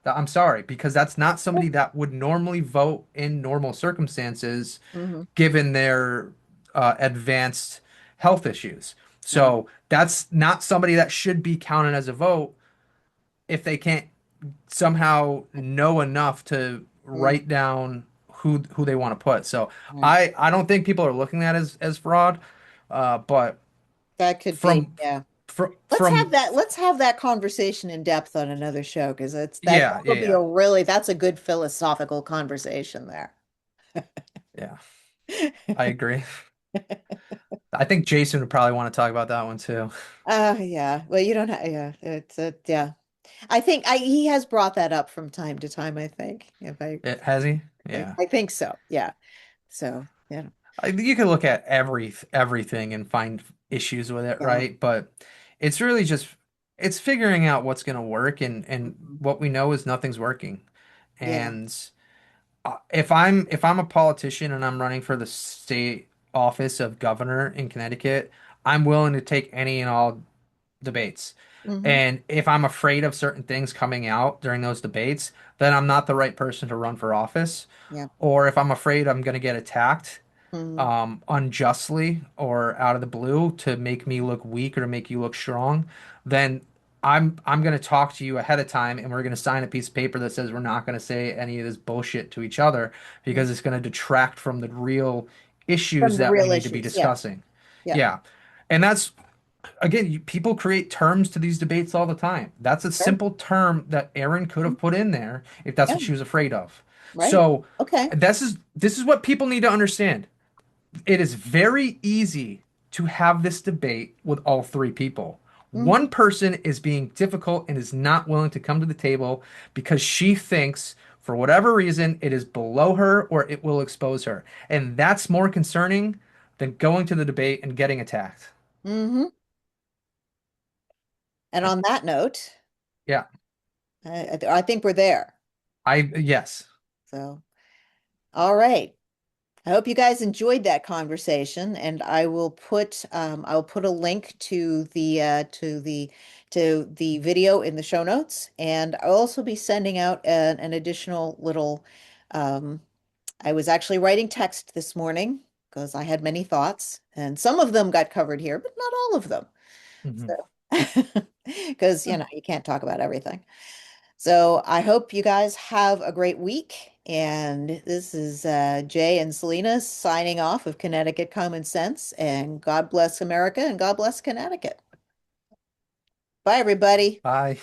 I'm sorry, because that's not somebody that would normally vote in normal circumstances
Hmm.
given their advanced health issues.
Right.
So that's not somebody that should be counted as a vote if they can't somehow know enough to
Mm.
write down who they want to put. So
Right.
I don't think people are looking at it as fraud, but
That could be,
from
yeah.
from
Let's have that conversation in depth on another show because
yeah, yeah,
that'll be
yeah,
a really that's a good philosophical conversation there.
yeah, I agree. I think Jason would probably want to talk about that one too.
Yeah. Well, you don't have, yeah, yeah. I think he has brought that up from time to time, I think. If I
Has he?
think
Yeah.
I think so. Yeah. So, yeah.
You can look at everything and find issues with it,
Yeah.
right? But it's really just it's figuring out what's going to work and
Mhm.
what we know is nothing's working.
Yeah.
And if I'm a politician and I'm running for the state office of governor in Connecticut, I'm willing to take any and all debates.
Hmm.
And if I'm afraid of certain things coming out during those debates, then I'm not the right person to run for office.
Yeah.
Or if I'm afraid I'm going to get attacked
Hmm.
unjustly or out of the blue to make me look weak or to make you look strong, then I'm going to talk to you ahead of time and we're going to sign a piece of paper that says we're not going to say any of this bullshit to each other
Yeah.
because it's going to detract from the real issues
From the
that we
real
need to be
issues. Yeah.
discussing.
Yeah.
Yeah. And that's again, people create terms to these debates all the time. That's a
Sure.
simple term that Erin could have put in there if that's
Yeah.
what she was afraid of.
Right.
So
Okay.
this is what people need to understand. It is very easy to have this debate with all three people.
Hmm.
One person is being difficult and is not willing to come to the table because she thinks, for whatever reason, it is below her or it will expose her. And that's more concerning than going to the debate and getting attacked.
Hmm. And
Eh,
on that note,
Yeah,
I think we're there.
yes.
So, all right. I hope you guys enjoyed that conversation, and I will put a link to the video in the show notes, and I'll also be sending out an additional little. Um, I was actually writing text this morning because I had many thoughts, and some of them got covered here, but not all of them.
Mhm.
So, because you can't talk about everything. So I hope you guys have a great week. And this is Jay and Selena signing off of Connecticut Common Sense. And God bless America and God bless Connecticut. Bye, everybody.
Bye.